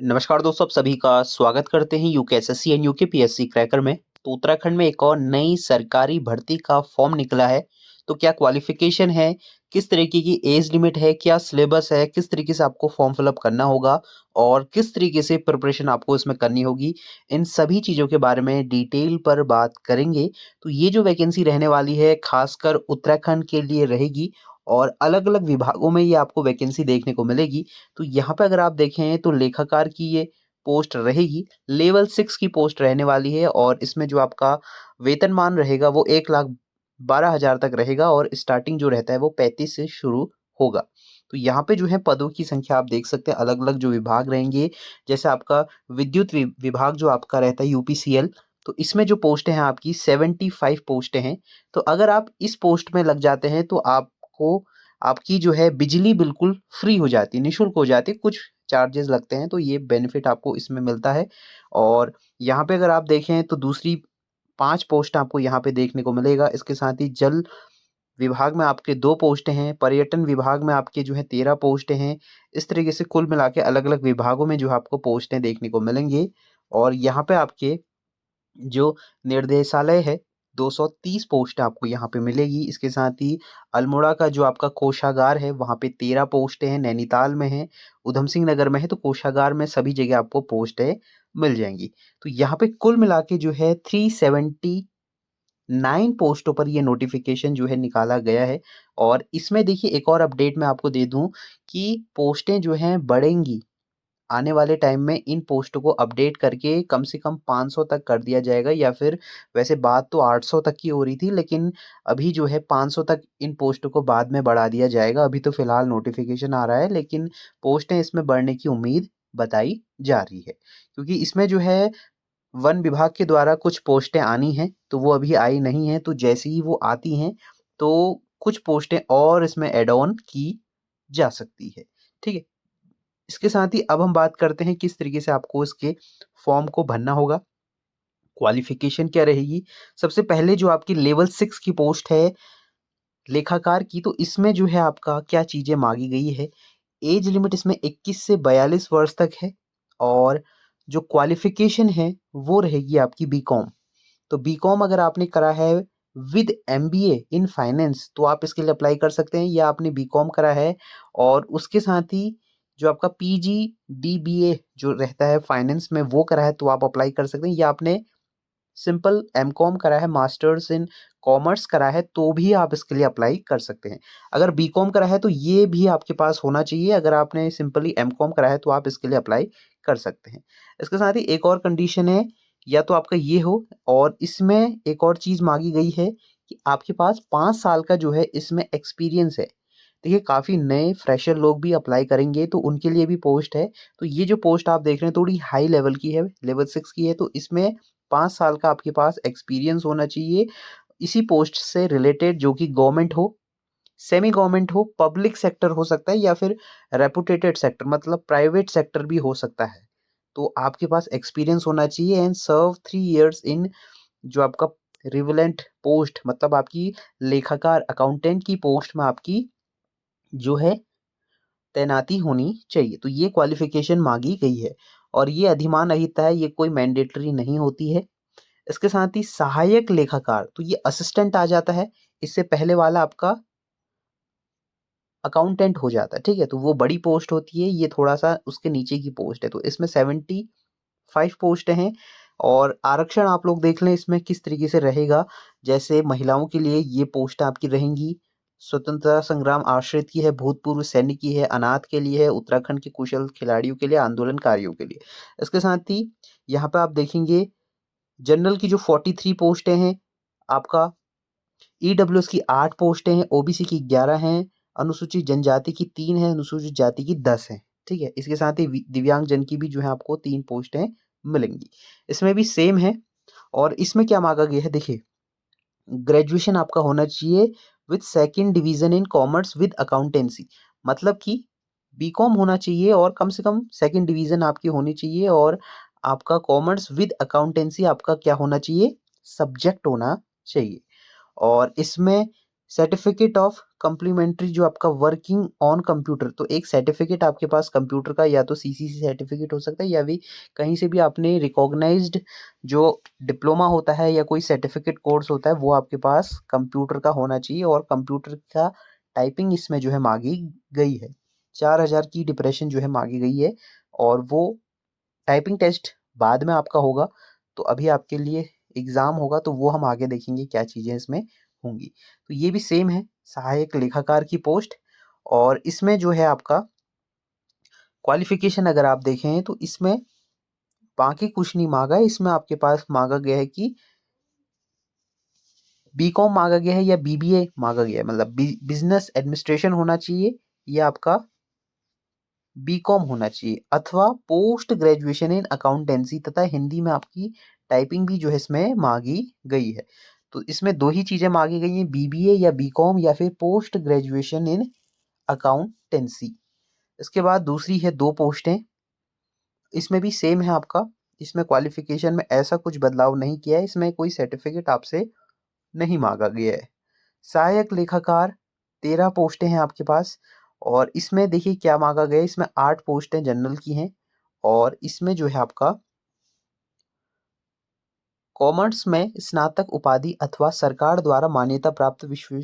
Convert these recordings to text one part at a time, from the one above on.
नमस्कार दोस्तों, आप सभी का स्वागत करते हैं यूकेएसएससी एंड यूकेपीएससी क्रैकर में। तो उत्तराखंड में एक और नई सरकारी भर्ती का फॉर्म निकला है। तो क्या क्वालिफिकेशन है, किस तरीके की एज लिमिट है, क्या सिलेबस है, किस तरीके से आपको फॉर्म फिलअप करना होगा और किस तरीके से प्रिपरेशन आपको इसमें करनी होगी, इन सभी चीज़ों के बारे में डिटेल पर बात करेंगे। तो ये जो वैकेंसी रहने वाली है खासकर उत्तराखंड के लिए रहेगी और अलग-अलग विभागों में ये आपको वैकेंसी देखने को मिलेगी। तो यहाँ पे अगर आप देखें तो लेखाकार की ये पोस्ट रहेगी, लेवल 6 की पोस्ट रहने वाली है और इसमें जो आपका वेतनमान रहेगा वो 1,12,000 तक रहेगा और स्टार्टिंग जो रहता है वो 35 से शुरू होगा। तो यहाँ पे जो है पदों की संख्या आप देख सकते हैं, अलग-अलग जो विभाग रहेंगे, जैसे आपका विद्युत विभाग जो आपका रहता है यूपीसीएल, तो इसमें जो पोस्टें हैं आपकी 75 पोस्टें हैं। तो अगर आप इस पोस्ट में लग जाते हैं तो आपको आपकी जो है बिजली बिल्कुल फ्री हो जाती है, निःशुल्क हो जाती है, कुछ चार्जेस लगते हैं तो ये बेनिफिट आपको इसमें मिलता है। और यहाँ पे अगर आप देखें तो दूसरी 5 पोस्ट आपको यहाँ पे देखने को मिलेगा। इसके साथ ही जल विभाग में आपके 2 पोस्टें हैं, पर्यटन विभाग में आपके जो है 13 पोस्टें हैं। इस तरीके से कुल मिला के अलग-अलग विभागों में जो आपको पोस्टें देखने को मिलेंगी और यहाँ पे आपके जो निर्देशालय है 230 पोस्ट आपको यहाँ पे मिलेगी। इसके साथ ही अल्मोड़ा का जो आपका कोषागार है वहाँ पे 13 पोस्टें हैं, नैनीताल में है, ऊधम सिंह नगर में है, तो कोषागार में सभी जगह आपको पोस्टें मिल जाएँगी। तो यहाँ पे कुल मिला के जो है 379 पोस्टों पर ये नोटिफ़िकेशन जो है निकाला गया है और इसमें देखिए एक और अपडेट मैं आपको दे दूँ कि पोस्टें जो हैं बढ़ेंगी। आने वाले टाइम में इन पोस्टों को अपडेट करके कम से कम 500 तक कर दिया जाएगा या फिर वैसे बात तो 800 तक की हो रही थी, लेकिन अभी जो है 500 तक इन पोस्टों को बाद में बढ़ा दिया जाएगा। अभी तो फिलहाल नोटिफिकेशन आ रहा है, लेकिन पोस्टें इसमें बढ़ने की उम्मीद बताई जा रही है, क्योंकि इसमें जो है वन विभाग के द्वारा कुछ पोस्टें आनी हैं, तो वो अभी आई नहीं हैं, तो जैसे ही वो आती हैं तो कुछ पोस्टें और इसमें ऐड ऑन की जा सकती है। ठीक है? इसके साथ ही अब हम बात करते हैं किस तरीके से आपको इसके फॉर्म को भरना होगा, क्वालिफिकेशन क्या रहेगी। सबसे पहले जो आपकी लेवल 6 की पोस्ट है लेखाकार की, तो इसमें जो है आपका क्या चीज़ें माँगी गई है। एज लिमिट इसमें 21 से 42 वर्ष तक है और जो क्वालिफिकेशन है वो रहेगी आपकी बीकॉम। तो बीकॉम अगर आपने करा है विद एमबीए इन फाइनेंस तो आप इसके लिए अप्लाई कर सकते हैं, या आपने बीकॉम करा है और उसके साथ ही जो आपका पीजी डीबीए जो रहता है फाइनेंस में वो करा है तो आप अप्लाई कर सकते हैं, या आपने सिंपल एमकॉम करा है, मास्टर्स इन कॉमर्स करा है, तो भी आप इसके लिए अप्लाई कर सकते हैं। अगर बीकॉम करा है तो ये भी आपके पास होना चाहिए, अगर आपने सिंपली एमकॉम करा है तो आप इसके लिए अप्लाई कर सकते हैं। इसके साथ ही एक और कंडीशन है, या तो आपका ये हो और इसमें एक और चीज़ माँगी गई है कि आपके पास 5 साल का जो है इसमें एक्सपीरियंस है। देखिए काफ़ी नए फ्रेशर लोग भी अप्लाई करेंगे तो उनके लिए भी पोस्ट है। तो ये जो पोस्ट आप देख रहे हैं थोड़ी हाई लेवल की है, लेवल 6 की है, तो इसमें 5 साल का आपके पास एक्सपीरियंस होना चाहिए, इसी पोस्ट से रिलेटेड, जो कि गवर्नमेंट हो, सेमी गवर्नमेंट हो, पब्लिक सेक्टर हो सकता है या फिर रेपुटेटेड सेक्टर मतलब प्राइवेट सेक्टर भी हो सकता है। तो आपके पास एक्सपीरियंस होना चाहिए एंड सर्व 3 इयर्स इन जो आपका रिलेवेंट पोस्ट मतलब आपकी लेखाकार अकाउंटेंट की पोस्ट में आपकी जो है तैनाती होनी चाहिए। तो ये क्वालिफ़िकेशन माँगी गई है और ये अधिमानहिता है, ये कोई मैंडेटरी नहीं होती है। इसके साथ ही सहायक लेखाकार, तो ये असिस्टेंट आ जाता है, इससे पहले वाला आपका अकाउंटेंट हो जाता है, ठीक है? तो वो बड़ी पोस्ट होती है, ये थोड़ा-सा उसके नीचे की पोस्ट है। तो इसमें 75 पोस्टें हैं और आरक्षण आप लोग देख लें इसमें किस तरीके से रहेगा। जैसे महिलाओं के लिए ये पोस्ट आपकी रहेंगी, स्वतंत्रता संग्राम आश्रित की है, भूतपूर्व सैनिक की है, अनाथ के लिए है, उत्तराखंड के कुशल खिलाड़ियों के लिए, आंदोलनकारियों के लिए। इसके साथ ही यहाँ पे आप देखेंगे जनरल की जो 43 पोस्टें हैं, आपका ईडब्ल्यूएस की 8 पोस्टें हैं, ओबीसी की 11 हैं, अनुसूचित जनजाति की 3 हैं, अनुसूचित जाति की 10 हैं, ठीक है? इसके साथ ही दिव्यांग जन की भी जो है आपको 3 पोस्टें मिलेंगी। इसमें भी सेम है और इसमें क्या माँगा गया है देखिए, ग्रेजुएशन आपका होना चाहिए with second division in commerce with accountancy, मतलब कि बीकॉम होना चाहिए और कम से कम सेकंड डिवीज़न आपकी होनी चाहिए और आपका कॉमर्स विद अकाउंटेंसी आपका क्या होना चाहिए? सब्जेक्ट होना चाहिए। और इसमें सर्टिफिकेट ऑफ कम्प्लीमेंट्री जो आपका वर्किंग ऑन कंप्यूटर, तो एक सर्टिफिकेट आपके पास कंप्यूटर का या तो सीसीसी सर्टिफिकेट हो सकता है या भी कहीं से भी आपने रिकॉग्नाइज्ड जो डिप्लोमा होता है या कोई सर्टिफिकेट कोर्स होता है वो आपके पास कंप्यूटर का होना चाहिए। और कंप्यूटर का टाइपिंग इसमें जो है मांगी गई है, 4000 की डिप्रेशन जो है मांगी गई है। और वो टाइपिंग टेस्ट बाद में आपका होगा, तो अभी आपके लिए एग्ज़ाम होगा, तो वो हम आगे देखेंगे क्या चीज़ें इसमें होंगी। तो ये भी सेम है, सहायक लेखाकार की पोस्ट। और इसमें जो है आपका क्वालिफ़िकेशन अगर आप देखें तो इसमें बाकी कुछ नहीं माँगा है, इसमें आपके पास माँगा गया है कि बीकॉम माँगा गया है या बीबीए माँगा गया है, मतलब बिज़नेस एडमिनिस्ट्रेशन होना चाहिए या आपका बीकॉम होना चाहिए, अथवा पोस्ट ग्रेजुएशन इन अकाउंटेंसी, तथा हिंदी में आपकी टाइपिंग भी जो है इसमें मांगी गई है। तो इसमें दो ही चीज़ें मांगी गई हैं, बीबीए या बीकॉम या फिर पोस्ट ग्रेजुएशन इन अकाउंटेंसी। इसके बाद दूसरी है दो पोस्टें, इसमें भी सेम है आपका, इसमें क्वालिफिकेशन में ऐसा कुछ बदलाव नहीं किया है, इसमें कोई सर्टिफिकेट आपसे नहीं मांगा गया है। सहायक लेखाकार 13 पोस्टें हैं आपके पास। और इसमें देखिए क्या मांगा गया है, इसमें 8 पोस्टें जनरल की हैं। और इसमें जो है आपका कॉमर्स में स्नातक उपाधि अथवा सरकार द्वारा मान्यता प्राप्त विश्व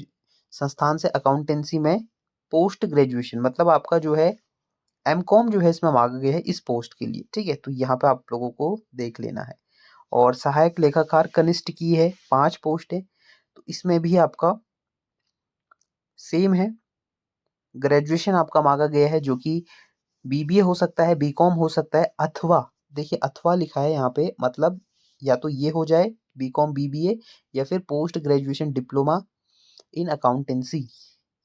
संस्थान से अकाउंटेंसी में पोस्ट ग्रेजुएशन, मतलब आपका जो है एमकॉम जो है इसमें मांगा गया है इस पोस्ट के लिए। ठीक है, तो यहाँ पे आप लोगों को देख लेना है। और सहायक लेखाकार कनिष्ठ की है 5 पोस्ट है, तो इसमें भी आपका सेम है, ग्रेजुएशन आपका मांगा गया है जो कि बीबीए हो सकता है, बीकॉम हो सकता है, अथवा देखिए अथवा लिखा है यहाँ पे, मतलब या तो ये हो जाए बीकॉम बीबीए या फिर post graduation diploma in accountancy,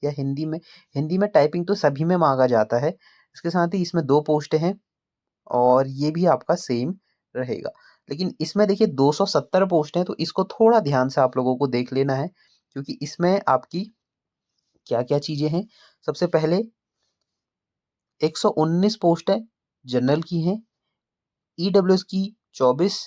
या हिंदी में टाइपिंग तो सभी में मांगा जाता है। इसके साथ ही इसमें 2 पोस्ट हैं और ये भी आपका सेम रहेगा। लेकिन इसमें देखिए 270 पोस्ट हैं, तो इसको थोड़ा ध्यान से आप लोगों को देख लेना है, क्योंकि इसमें आपकी क्या-क्या चीज़ें हैं। सबसे पहले 119 पोस्टें जनरल की हैं, ईडब्ल्यूएस की 24,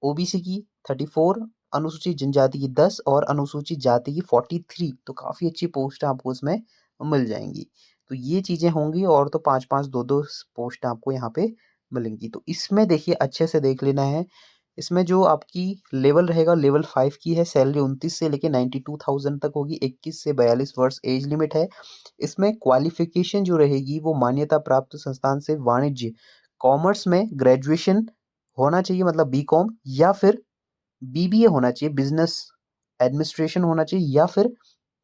ओबीसी की 34, अनुसूचित जनजाति की 10 और अनुसूचित जाति की 43। तो काफ़ी अच्छी पोस्ट आपको इसमें मिल जाएंगी। तो ये चीज़ें होंगी, और तो 5-5 2-2 पोस्ट आपको यहाँ पे मिलेंगी। तो इसमें देखिए अच्छे से देख लेना है, इसमें जो आपकी लेवल रहेगा लेवल 5 की है, सैलरी 29 से लेके 92,000 तक होगी, 21 से 42 वर्ष एज लिमिट है। इसमें क्वालिफिकेशन जो रहेगी वो मान्यता प्राप्त संस्थान से वाणिज्य कॉमर्स में ग्रेजुएशन होना चाहिए, मतलब बीकॉम, या फिर बीबीए होना चाहिए, बिजनेस एडमिनिस्ट्रेशन होना चाहिए, या फिर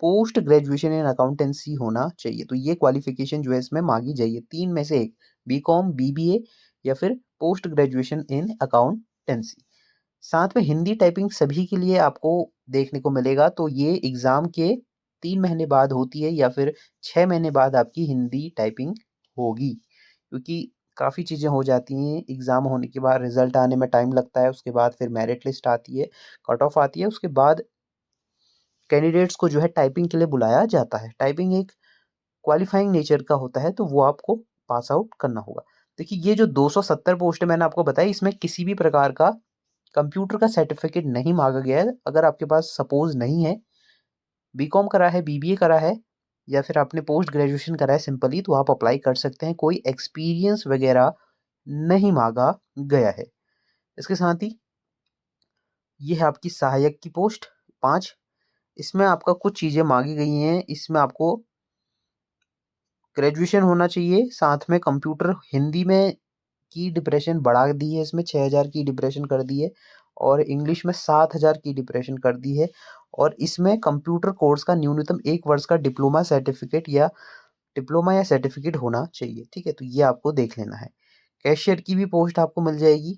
पोस्ट ग्रेजुएशन इन अकाउंटेंसी होना चाहिए। तो ये क्वालिफिकेशन जो है इसमें मांगी जाइए, 3 में से एक, बीकॉम, बीबीए या फिर पोस्ट ग्रेजुएशन इन अकाउंटेंसी। साथ में हिंदी टाइपिंग सभी के लिए आपको देखने को मिलेगा, तो ये एग्ज़ाम के 3 महीने बाद होती है या फिर 6 महीने बाद आपकी हिंदी टाइपिंग होगी, क्योंकि काफ़ी चीज़ें हो जाती हैं, एग्ज़ाम होने के बाद रिज़ल्ट आने में टाइम लगता है, उसके बाद फिर मेरिट लिस्ट आती है, कट ऑफ आती है, उसके बाद कैंडिडेट्स को जो है टाइपिंग के लिए बुलाया जाता है। टाइपिंग एक क्वालिफाइंग नेचर का होता है, तो वो आपको पास आउट करना होगा। देखिए ये जो 270 पोस्ट मैंने आपको बताई, इसमें किसी भी प्रकार का कंप्यूटर का सर्टिफिकेट नहीं मांगा गया है। अगर आपके पास सपोज़ नहीं है, बीकॉम करा है, बीबीए करा है या फिर आपने पोस्ट ग्रेजुएशन करा है सिंपली, तो आप अप्लाई कर सकते हैं। कोई एक्सपीरियंस वगैरह नहीं मांगा गया है। इसके साथ ही ये है आपकी सहायक की पोस्ट 5, इसमें आपका कुछ चीज़ें मांगी गई हैं। इसमें आपको ग्रेजुएशन होना चाहिए, साथ में कंप्यूटर हिंदी में की डिप्रेशन बढ़ा दी है, इसमें 6000 की डिप्रेशन कर दी है, और इंग्लिश में 7000 की डिप्रेशन कर दी है। और इसमें कंप्यूटर कोर्स का न्यूनतम 1 वर्ष का डिप्लोमा या सर्टिफिकेट होना चाहिए। ठीक है, तो ये आपको देख लेना है। कैशियर की भी पोस्ट आपको मिल जाएगी,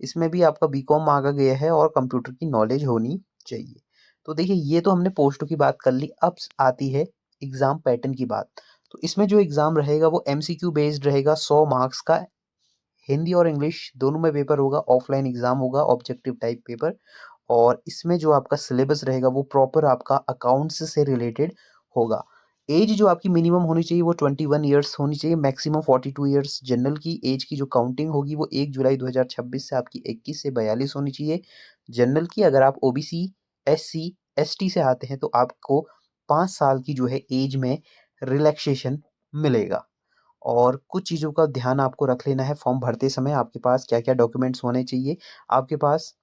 इसमें भी आपका बीकॉम मांगा गया है और कंप्यूटर की नॉलेज होनी चाहिए। तो देखिए ये तो हमने पोस्टों की बात कर ली, अब आती है एग्ज़ाम पैटर्न की बात। तो इसमें जो एग्ज़ाम रहेगा वो एमसीक्यू बेस्ड रहेगा, 100 मार्क्स का, हिंदी और इंग्लिश दोनों में पेपर होगा, ऑफलाइन एग्ज़ाम होगा, ऑब्जेक्टिव टाइप पेपर। और इसमें जो आपका सिलेबस रहेगा वो प्रॉपर आपका अकाउंट्स से रिलेटेड होगा। एज जो आपकी मिनिमम होनी चाहिए वो 21 ईयर्स होनी चाहिए, मैक्सिमम 42 ईयर्स। जनरल की एज की जो काउंटिंग होगी वो 1 जुलाई 2026 से आपकी 21 से 42 होनी चाहिए। जनरल की अगर आप ओबीसी, एससी, एसटी से आते हैं तो आपको 5 साल की जो है एज में रिलैक्सेशन मिलेगा। और कुछ चीज़ों का ध्यान आपको रख लेना है फॉर्म भरते समय, आपके पास क्या-क्या डॉक्यूमेंट्स होने चाहिए। आपके पास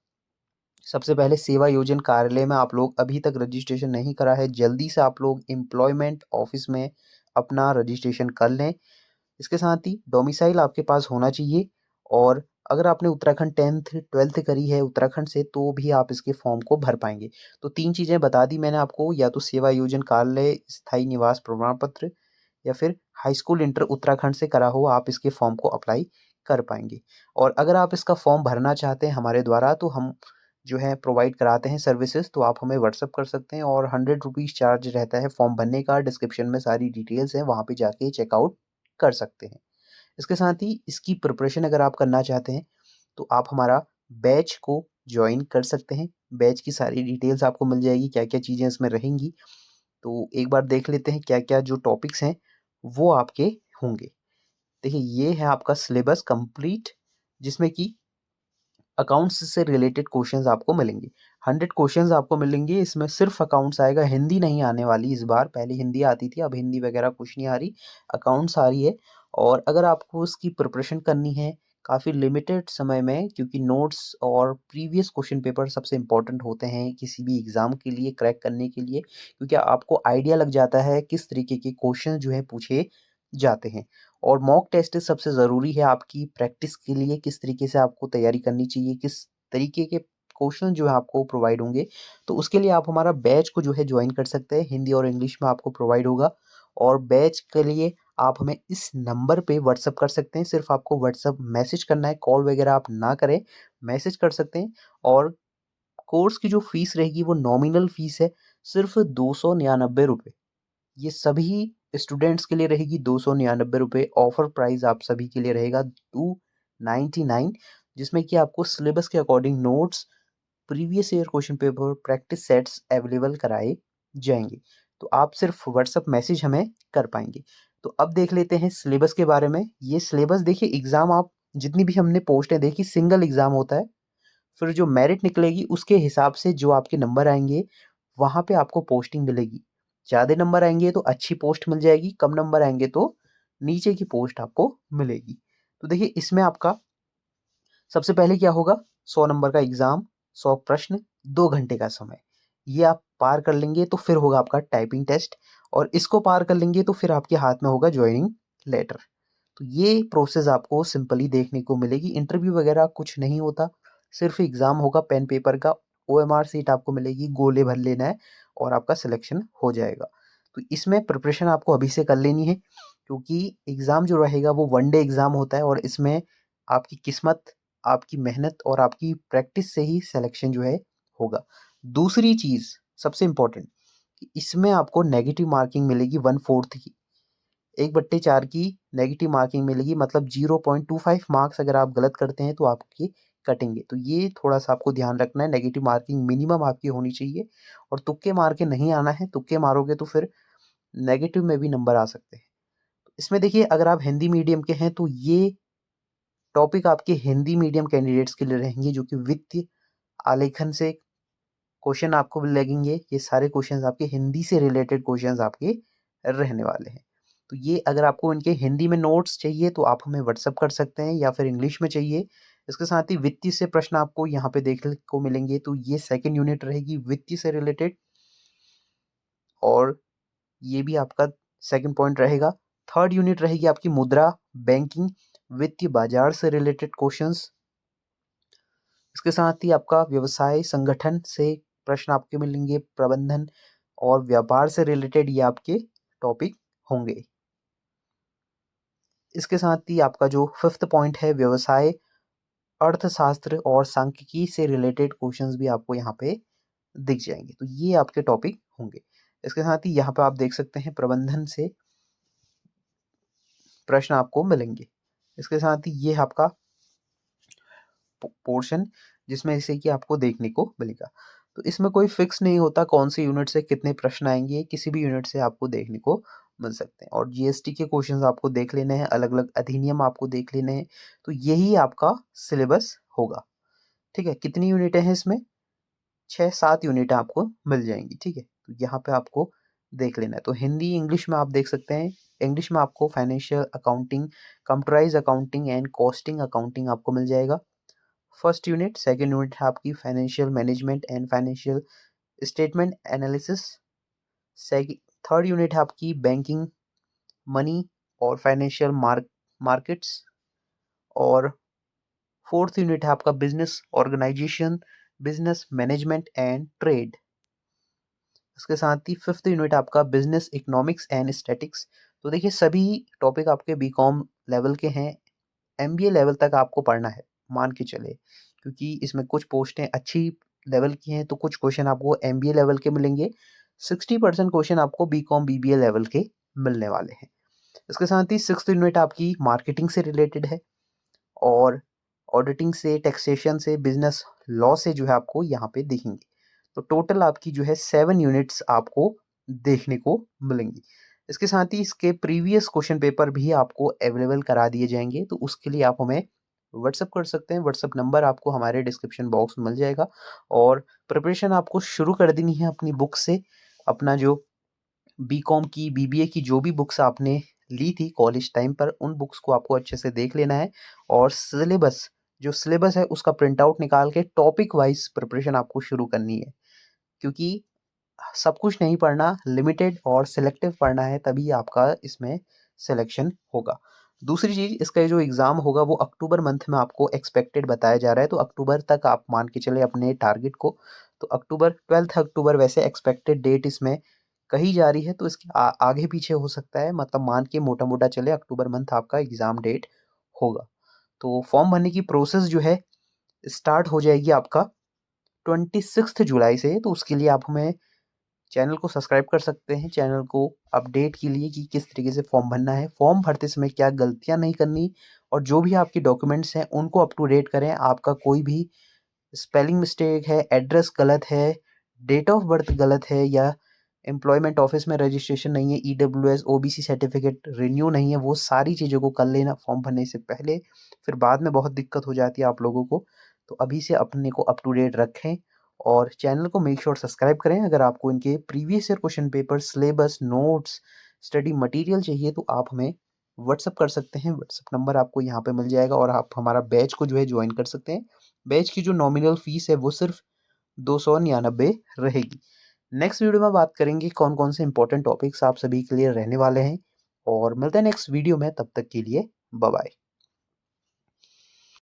सबसे पहले सेवा योजन कार्यालय में आप लोग अभी तक रजिस्ट्रेशन नहीं करा है, जल्दी से आप लोग एम्प्लॉयमेंट ऑफिस में अपना रजिस्ट्रेशन कर लें। इसके साथ ही डोमिसाइल आपके पास होना चाहिए। और अगर आपने उत्तराखंड 10th 12th करी है उत्तराखंड से, तो भी आप इसके फॉर्म को भर पाएँगे। तो 3 चीज़ें बता दी मैंने आपको, या तो सेवा योजन कार्यालय स्थायी निवास प्रमाण पत्र, या फिर हाई स्कूल इंटर उत्तराखंड से करा हो, आप इसके फॉर्म को अप्लाई कर पाएँगे। और अगर आप इसका फॉर्म भरना चाहते हैं हमारे द्वारा, तो हम जो है प्रोवाइड कराते हैं सर्विसेज़, तो आप हमें व्हाट्सएप कर सकते हैं। और ₹100 चार्ज रहता है फॉर्म भरने का। डिस्क्रिप्शन में सारी डिटेल्स हैं, वहाँ पे जाके चेकआउट कर सकते हैं। इसके साथ ही इसकी प्रिपरेशन अगर आप करना चाहते हैं, तो आप हमारा बैच को जॉइन कर सकते हैं। बैच की सारी डिटेल्स आपको मिल जाएगी, क्या-क्या चीज़ें इसमें रहेंगी। तो एक बार देख लेते हैं क्या-क्या जो टॉपिक्स हैं, वो आपके होंगे। देखिए, ये है आपका सिलेबस कंप्लीट, जिसमें कि अकाउंट्स से रिलेटेड क्वेश्चंस आपको मिलेंगे। 100 क्वेश्चंस आपको मिलेंगे, इसमें सिर्फ अकाउंट्स आएगा, हिंदी नहीं आने वाली इस बार। पहले हिंदी आती थी, अब हिंदी वगैरह कुछ नहीं आ रही, अकाउंट्स आ रही है। और अगर आपको उसकी प्रिपरेशन करनी है काफ़ी लिमिटेड समय में, क्योंकि नोट्स और प्रीवियस क्वेश्चन पेपर सबसे इम्पोर्टेंट होते हैं किसी भी एग्ज़ाम के लिए क्रैक करने के लिए, क्योंकि आपको आइडिया लग जाता है किस तरीके के क्वेश्चन जो है पूछे जाते हैं। और मॉक टेस्ट सबसे ज़रूरी है आपकी प्रैक्टिस के लिए, किस तरीके से आपको तैयारी करनी चाहिए, किस तरीके के क्वेश्चन जो है आपको प्रोवाइड होंगे। तो उसके लिए आप हमारा बैच को जो है जॉइन कर सकते हैं, हिंदी और इंग्लिश में आपको प्रोवाइड होगा। और बैच के लिए आप हमें इस नंबर पे व्हाट्सएप कर सकते हैं, सिर्फ आपको व्हाट्सएप मैसेज करना है, कॉल वगैरह आप ना करें, मैसेज कर सकते हैं। और कोर्स की जो फ़ीस रहेगी वो नॉमिनल फ़ीस है, सिर्फ ₹299। ये सभी स्टूडेंट्स के लिए रहेगी ₹299। ऑफर प्राइस आप सभी के लिए रहेगा 299, जिसमें कि आपको सिलेबस के according notes, previous year question paper, practice sets available कराए जाएंगे। तो आप सिर्फ व्हाट्सएप मैसेज हमें कर पाएंगे। तो अब देख लेते हैं सिलेबस के बारे में। ये सिलेबस देखिए, एग्ज़ाम आप जितनी भी हमने पोस्टें देखी, सिंगल एग्ज़ाम होता है। फिर जो मेरिट निकलेगी उसके हिसाब से जो आपके नंबर आएँगे, वहाँ पे आपको पोस्टिंग मिलेगी। ज़्यादा नंबर आएँगे तो अच्छी पोस्ट मिल जाएगी, कम नंबर आएँगे तो नीचे की पोस्ट आपको मिलेगी। तो देखिए, इसमें आपका सबसे पहले क्या होगा, 100 नंबर का एग्ज़ाम, 100 प्रश्न, 2 घंटे का समय। ये आप पार कर लेंगे तो फिर होगा आपका टाइपिंग टेस्ट, और इसको पार कर लेंगे तो फिर आपके हाथ में होगा जॉइनिंग लेटर। तो ये प्रोसेस आपको सिंपली देखने को मिलेगी। इंटरव्यू वगैरह कुछ नहीं होता, सिर्फ एग्ज़ाम होगा पेन पेपर का, ओएमआर सीट आपको मिलेगी, गोले भर लेना है और आपका सिलेक्शन हो जाएगा। तो इसमें प्रिपरेशन आपको अभी से कर लेनी है, क्योंकि एग्ज़ाम जो रहेगा वो वन डे एग्ज़ाम होता है, और इसमें आपकी किस्मत, आपकी मेहनत और आपकी प्रैक्टिस से ही सिलेक्शन जो है होगा। दूसरी चीज़ सबसे इम्पोर्टेंट, कि इसमें आपको नेगेटिव मार्किंग मिलेगी 1/4 की। 1/4 की नेगेटिव मार्किंग मिलेगी, मतलब 0.25 मार्क्स अगर आप गलत करते हैं तो आपके कटेंगे। तो ये थोड़ा-सा आपको ध्यान रखना है, नेगेटिव मार्किंग मिनिमम आपकी होनी चाहिए। और तुक्के मार के नहीं आना है, तुक्के मारोगे तो फिर नेगेटिव में भी नंबर आ सकते हैं। इसमें देखिए, अगर आप हिंदी मीडियम के हैं तो ये टॉपिक आपके हिंदी मीडियम कैंडिडेट्स के लिए रहेंगे, जो कि वित्तीय आलेखन से क्वेश्चन आपको लगेंगे। ये सारे क्वेश्चंस आपके हिंदी से रिलेटेड क्वेश्चंस आपके रहने वाले हैं। तो ये अगर आपको इनके हिंदी में नोट्स चाहिए तो आप हमें व्हाट्सएप कर सकते हैं, या फिर इंग्लिश में चाहिए। इसके साथ ही वित्तीय से प्रश्न आपको यहाँ पे देखने को मिलेंगे, तो ये सेकंड यूनिट रहेगी वित्तीय से रिलेटेड, और ये भी आपका सेकंड पॉइंट रहेगा। थर्ड यूनिट रहेगी आपकी मुद्रा, बैंकिंग, वित्तीय बाजार से रिलेटेड क्वेश्चंस। इसके साथ ही आपका व्यवसाय संगठन से प्रश्न आपके मिलेंगे, प्रबंधन और व्यापार से रिलेटेड ये आपके टॉपिक होंगे। इसके साथ ही आपका जो फिफ्थ पॉइंट है, व्यवसाय, अर्थशास्त्र और सांख्यिकी से रिलेटेड क्वेश्चंस भी आपको यहाँ पे दिख जाएंगे। तो ये आपके टॉपिक होंगे। इसके साथ ही यहाँ पे आप देख सकते हैं प्रबंधन से प्रश्न आपको मिलेंगे। इसके साथ ही ये आपका पोर्शन, जिसमें इसे कि आपको देखने को मिलेगा। तो इसमें कोई फिक्स नहीं होता कौन से यूनिट से कितने प्रश्न आएंगे, किसी भी यूनिट से आपको देखने को मिल सकते हैं। और जीएसटी के क्वेश्चंस आपको देख लेने हैं, अलग अलग अधिनियम आपको देख लेने हैं। तो यही आपका सिलेबस होगा। ठीक है, कितनी यूनिटें हैं इसमें, 6-7 यूनिटें आपको मिल जाएंगी। ठीक है, तो यहाँ पे आपको देख लेना है। तो हिंदी, इंग्लिश में आप देख सकते हैं। इंग्लिश में आपको financial accounting, computerised accounting and costing accounting आपको मिल जाएगा फर्स्ट यूनिट। सेकंड यूनिट है आपकी financial management and financial statement analysis. Third unit है आपकी बैंकिंग, मनी और फाइनेंशियल मार्केट्स। और फोर्थ यूनिट है आपका business organisation, business management and trade. इसके साथ ही फिफ्थ यूनिट आपका बिजनेस इकोनॉमिक्स एंड स्टैटिक्स। तो देखिए सभी टॉपिक आपके बीकॉम लेवल के हैं, एमबीए लेवल तक आपको पढ़ना है मान के चले, क्योंकि इसमें कुछ पोस्टें अच्छी लेवल की हैं तो कुछ क्वेश्चन आपको एमबीए लेवल के मिलेंगे। 60% क्वेश्चन आपको बीकॉम बीबीए लेवल के मिलने वाले हैं। इसके साथ ही सिक्स्थ यूनिट आपकी मार्केटिंग से रिलेटेड है और ऑडिटिंग से, टैक्सेशन से, बिजनेस लॉ से जो है आपको यहाँ पे दिखेंगे। तो टोटल आपकी जो है 7 यूनिट्स आपको देखने को मिलेंगी। इसके साथ ही इसके प्रीवियस क्वेश्चन पेपर भी आपको अवेलेबल करा दिए जाएंगे, तो उसके लिए आप हमें व्हाट्सअप कर सकते हैं। व्हाट्सअप नंबर आपको हमारे डिस्क्रिप्शन बॉक्स में मिल जाएगा। और प्रिपरेशन आपको शुरू कर देनी है अपनी बुक से। अपना जो बीकॉम की, बीबीए की जो भी बुक्स आपने ली थी कॉलेज टाइम पर, उन बुक्स को आपको अच्छे से देख लेना है। और जो सिलेबस है उसका प्रिंट आउट निकाल के टॉपिक वाइज प्रिपरेशन आपको शुरू करनी है, क्योंकि सब कुछ नहीं पढ़ना, लिमिटेड और सिलेक्टिव पढ़ना है, तभी आपका इसमें सिलेक्शन होगा। दूसरी चीज़, इसका जो एग्ज़ाम होगा वो अक्टूबर मंथ में आपको एक्सपेक्टेड बताया जा रहा है, तो अक्टूबर तक आप मान के चले अपने टारगेट को। तो अक्टूबर, 12 अक्टूबर वैसे एक्सपेक्टेड डेट इसमें कही जा रही है, तो इसके आगे पीछे हो सकता है, मतलब मान के मोटा मोटा चले अक्टूबर मंथ आपका एग्ज़ाम डेट होगा। तो फॉर्म भरने की प्रोसेस जो है स्टार्ट हो जाएगी आपका 26 जुलाई से। तो उसके लिए आप हमें चैनल को सब्सक्राइब कर सकते हैं, चैनल को अपडेट के लिए कि किस तरीके से फॉर्म भरना है, फॉर्म भरते समय क्या गलतियां नहीं करनी, और जो भी आपकी डॉक्यूमेंट्स हैं उनको अप टू डेट करें। आपका कोई भी स्पेलिंग मिस्टेक है, एड्रेस गलत है, डेट ऑफ बर्थ गलत है, या एम्प्लॉयमेंट ऑफिस में रजिस्ट्रेशन नहीं है, ईडब्ल्यूएस ओबीसी सर्टिफिकेट रिन्यू नहीं है, वो सारी चीज़ों को कर लेना फॉर्म भरने से पहले, फिर बाद में बहुत दिक्कत हो जाती है आप लोगों को। तो अभी से अपने को अप टू डेट रखें और चैनल को मेक श्योर सब्सक्राइब करें। अगर आपको इनके previous year question paper, syllabus, notes, study material चाहिए तो आप हमें व्हाट्सअप कर सकते हैं। व्हाट्सअप नंबर आपको यहाँ पे मिल जाएगा और आप हमारा बैच को जो है ज्वाइन कर सकते हैं। बैच की जो नॉमिनल फीस है वो सिर्फ 299 रहेगी। नेक्स्ट वीडियो में बात करेंगे कौन कौन से इंपॉर्टेंट टॉपिक्स आप सभी के लिए रहने वाले हैं, और मिलते हैं नेक्स्ट वीडियो में। तब तक के लिए बाय बाय।